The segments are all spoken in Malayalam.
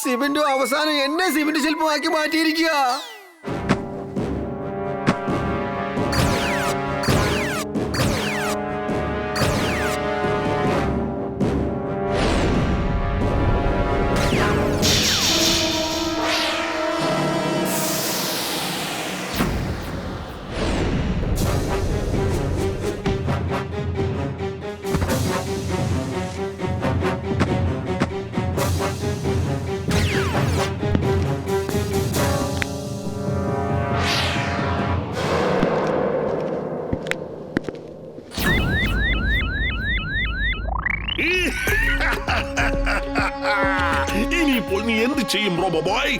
സിമന്റോ അവസാനം എന്നെ സിമന്റ് ശില്പമാക്കി മാറ്റിയിരിക്കുക. ഇനിയിപ്പോൾ നീ എന്ത് ചെയ്യും റോബോബോയ്?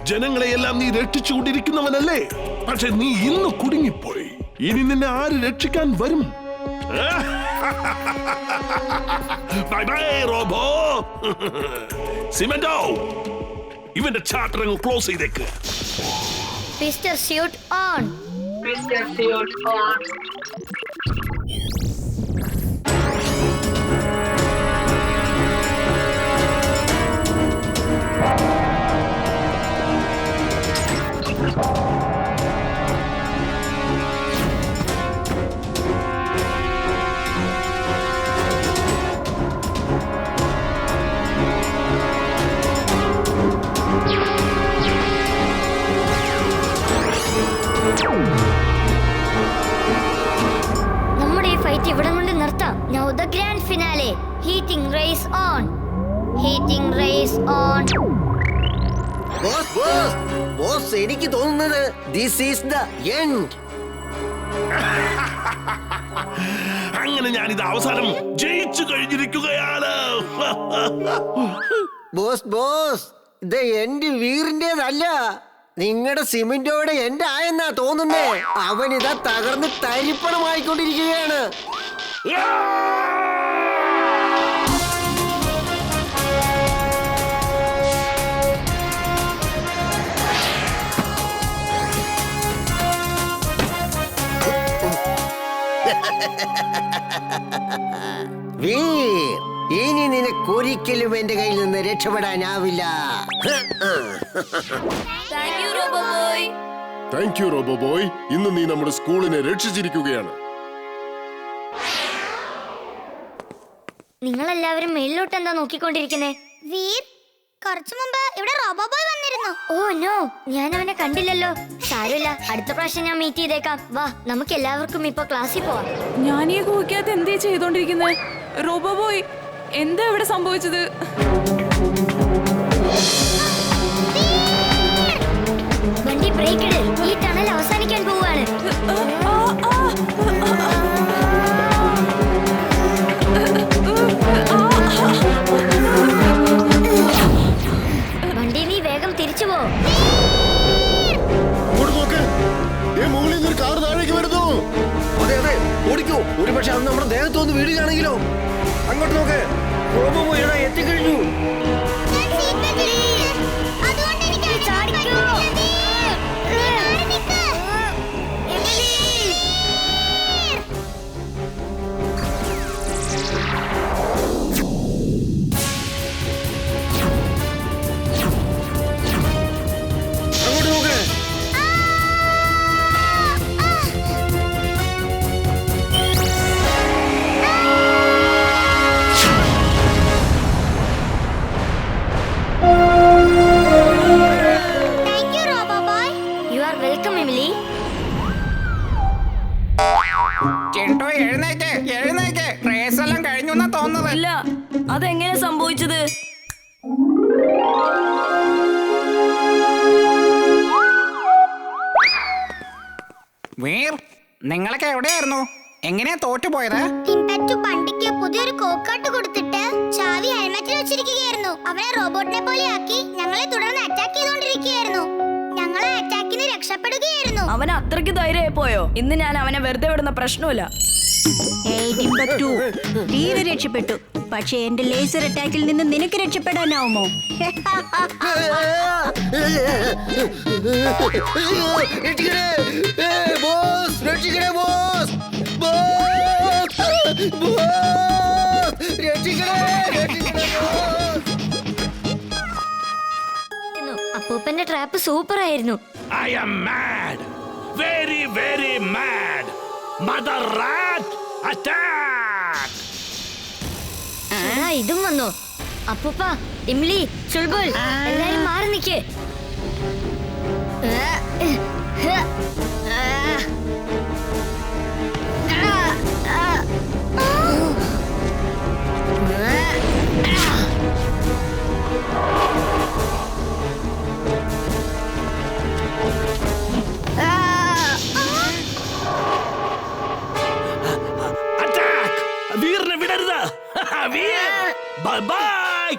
ജനങ്ങളെയെല്ലാം നീ രക്ഷിച്ചുകൊണ്ടിരിക്കുന്നവനല്ലേ? പക്ഷെ നീ ഇന്ന് കുടുങ്ങിപ്പോയി. ഇനി നിന്നെ ആര് രക്ഷിക്കാൻ വരും? Bye bye robo. സിമന്റോ, ഇവന്റെ ചാപ്റ്റർ അങ്ങ് ക്ലോസ് ചെയ്തേക്ക്. Mister suit on. നമ്മുടെ ഈ ഫൈറ്റ് ഇവിടെ കൊണ്ട് നിർത്താം. Now the grand finale. Heating race on. Heating race on. Boss, എനിക്ക് തോന്നുന്നത് this is the end. അങ്ങനെ ഞാനിത് അവസാനം ജയിച്ചു കഴിഞ്ഞിരിക്കുകയാണ്. ബോസ്, ഇത് എന്റെ വീറിന്റേതല്ല, നിങ്ങളുടെ സിമന്റോടെ എന്റെ ആയെന്നാ തോന്നുന്നേ. അവനിതാ തകർന്ന് തരിപ്പണമായിക്കൊണ്ടിരിക്കുകയാണ്. വീർ, ഇനി നിനക്കൊരിക്കലും എന്റെ കയ്യിൽ നിന്ന് രക്ഷപ്പെടാനാവില്ല. Thank you റോബോബോയ്. ഇന്ന് നീ നമ്മുടെ സ്കൂളിനെ രക്ഷിച്ചിരിക്കുകയാണ്. നിങ്ങളെല്ലാവരും മേളിലോട്ട് എന്താ നോക്കിക്കൊണ്ടിരിക്കുന്നേ? വീർ, കുറച്ചു മുമ്പ് ഇവിടെ റോബോബോയ് വന്നിരുന്നു. ഓ നോ, ഞാൻ അവനെ കണ്ടില്ലല്ലോ. സാരമില്ല, അടുത്ത പ്രാവശ്യം ഞാൻ മീറ്റ് ചെയ്തേക്കാം. വാ, നമുക്ക് എല്ലാവർക്കും ഇപ്പൊ ക്ലാസ്സിൽ പോവാം. ഞാൻ ഈ കുഴിക്കകത്ത് എന്തേ ചെയ്തോണ്ടിരിക്കുന്നത്? റോബോബോയ്, എന്താ ഇവിടെ സംഭവിച്ചത്? വണ്ടി ബ്രേക്ക് ഇട്, ഈ ടണൽ അവസാനിക്കാൻ പോവാണ്. വണ്ടി നീ വേഗം തിരിച്ചു പോ. അതെ, ഓടിക്കോ. ഒരു പക്ഷെ അത് നമ്മുടെ ദേഹത്തൊന്ന് വീടുകയാണെങ്കിലോ? അങ്ങോട്ട് നോക്ക്, റോബോബോയ് എത്തിക്കഴിഞ്ഞു. ഇല്ല, അതെങ്ങനെ സംഭവിച്ചത്? വീർ, നിങ്ങളൊക്കെ എവിടെയായിരുന്നു? എങ്ങനെയാ തോറ്റുപോയത്? ടിംപറ്റു ബണ്ടിക്ക് പുതിയൊരു കോക്കാട്ട് കൊടുത്തിട്ട് ചാവി ഹെൽമെറ്റിൽ വെച്ചിരിക്കുകയായിരുന്നു. അവനെ റോബോട്ടിനെ പോലെ ആക്കി ഞങ്ങളെ തുടർന്ന് അറ്റാക്ക് ചെയ്തുകൊണ്ടിരിക്കുകയായിരുന്നു. ഞങ്ങളെ അറ്റാക്കിന് രക്ഷപ്പെടുകയായിരുന്നു. അവൻ അത്രയ്ക്ക് ധൈര്യമായി പോയോ? ഇന്ന് ഞാൻ അവനെ വെറുതെ വിടുന്ന പ്രശ്നമില്ല. വീര് രക്ഷപ്പെട്ടു. പക്ഷെ എന്റെ ലേസർ അറ്റാക്കിൽ നിന്ന് നിനക്ക് രക്ഷപ്പെടാനാവുമോ? രക്ഷിക്കണേ. അപ്പന്റെ ട്രാപ്പ് സൂപ്പർ ആയിരുന്നു. I am mad. Very, very mad. Mother rat, attack! എടാ, ഇതും വന്നു. അപ്പൂപ്പ, ഇംലി, ചുൾബുൽ എല്ലാരും മാറി നിക്ക്. Attack! വീറിനെ വിടരുത്. Veer, bye bye.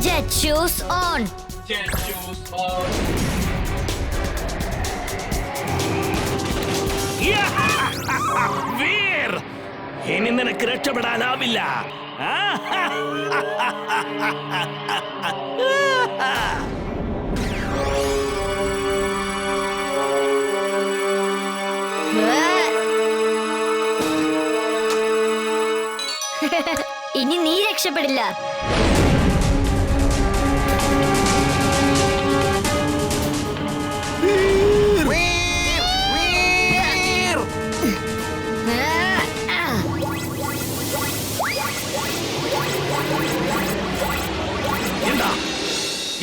Jet shoes on. Veer, ഇനി നിനക്ക് രക്ഷപ്പെടാനാവില്ല. ഇനി നീ രക്ഷപ്പെടില്ല.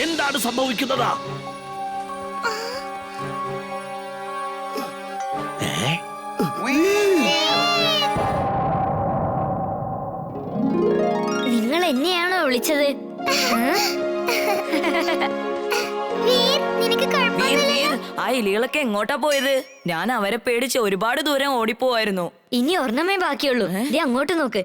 എന്താണ് സംഭവിക്കുന്നത്? നിങ്ങൾ എന്നെയാണോ വിളിച്ചത്? വീർ, നിനക്ക് കുഴപ്പമൊന്നുമില്ലല്ലോ? ആ എലികളൊക്കെ എങ്ങോട്ടാ പോയത്? ഞാൻ അവരെ പേടിച്ച് ഒരുപാട് ദൂരം ഓടിപ്പോവായിരുന്നു. ഇനി ഒരെണ്ണമേ ബാക്കിയുള്ളൂ. ദേ അങ്ങോട്ട് നോക്ക്.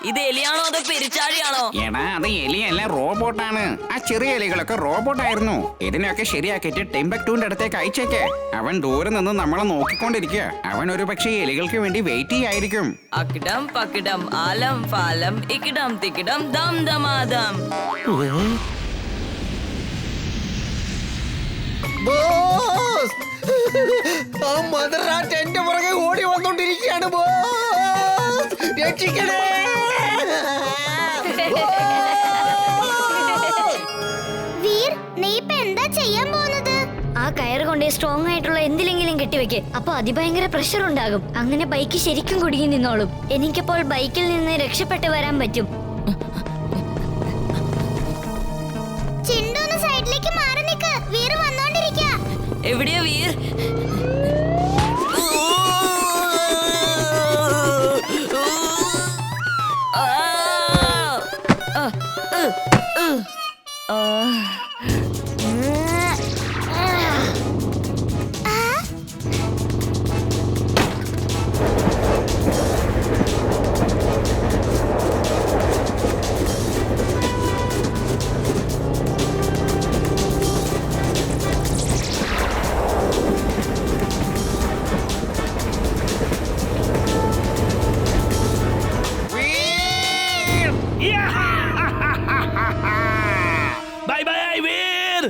ഇത് എലിയാണോ അതോ പെരിച്ചാഴിയാണോ? എടാ, അത് എലിയല്ല, റോബോട്ടാണ്. ആ ചെറിയ എലികളൊക്കെ റോബോട്ടായിരുന്നു. ഇതിനൊക്കെ ശരിയാക്കിയിട്ട് ടിംബക്ടൂന്റെ അടുത്തേക്ക് അയച്ചേക്ക്. അവൻ ദൂരെ നിന്ന് നമ്മളെ നോക്കിക്കൊണ്ടിരിക്കുക. അവൻ ഒരു പക്ഷേ എലികൾക്ക് വേണ്ടി വെയിറ്റ് ചെയ്യായിരിക്കും. അക്കിടം പക്കിടം ആലം ഫാലം ഇക്കിടം തിക്കിടം ദം ദമാദം. ബോസ്, ആ മദർ റാറ്റ് എന്റെ പുറകെ ഓടി വന്നോണ്ടിരിക്കുകയാണ്. ബോസ്, രക്ഷിക്കണേ. വീർ, നീ ഇപ്പൊ എന്താ ചെയ്യാൻ പോകുന്നത്? ആ കയറ് കൊണ്ട് സ്ട്രോങ് ആയിട്ടുള്ള എന്തിലെങ്കിലും കെട്ടിവെക്ക്. അപ്പൊ അതിഭയങ്കര പ്രഷർ ഉണ്ടാകും. അങ്ങനെ ബൈക്ക് ശരിക്കും കുടുങ്ങി നിന്നോളും. എനിക്കപ്പോൾ ബൈക്കിൽ നിന്ന് രക്ഷപ്പെട്ട് വരാൻ പറ്റും. ചിണ്ടു ഒന്ന് സൈഡിലേക്ക് മാറി നിക്ക്. വീർ വന്നോണ്ടിരിക്ക. എവിടെയാ വീർ? Bye bye Veer.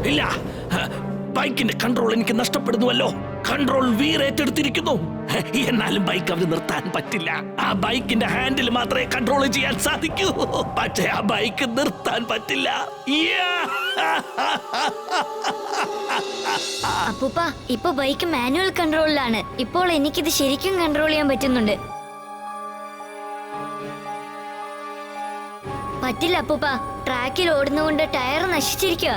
ഇല്ല, ബൈക്കിന്റെ കൺട്രോൾ എനിക്ക് നഷ്ടപ്പെടുന്നുവല്ലോ. കൺട്രോൾ വീർ ഏറ്റെടുത്തിരിക്കുന്നു. എന്നാലും ബൈക്ക് അവന് നിർത്താൻ പറ്റില്ല. ആ ബൈക്കിന്റെ ഹാൻഡിൽ മാത്രമേ കൺട്രോൾ ചെയ്യാൻ സാധിക്കൂ. പക്ഷേ ആ ബൈക്ക് നിർത്താൻ പറ്റില്ല. അപ്പൂപ്പ, ഇപ്പൊ ബൈക്ക് മാനുവൽ കൺട്രോളിലാണ്. ഇപ്പോൾ എനിക്കിത് ശരിക്കും കൺട്രോൾ ചെയ്യാൻ പറ്റുന്നുണ്ട്. പറ്റില്ല അപ്പൂപ്പ, ട്രാക്കിൽ ഓടുന്നതുകൊണ്ട് ടയർ നശിച്ചിരിക്കുക.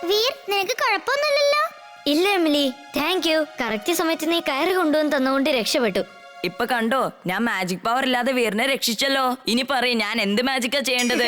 വീർ, നിനക്ക് കുഴപ്പമൊന്നുമില്ലല്ലോ? ഇല്ല എമിലി, താങ്ക് യു. കറക്റ്റ് സമയത്ത് നീ കയറ് കൊണ്ടുവന്ന് തന്നുകൊണ്ട് രക്ഷപ്പെട്ടു. ഇപ്പൊ കണ്ടോ, ഞാൻ മാജിക് പവർ ഇല്ലാതെ വീറിനെ രക്ഷിച്ചല്ലോ. ഇനി പറയും ഞാൻ എന്ത് മാജിക്കാ ചെയ്യേണ്ടത്.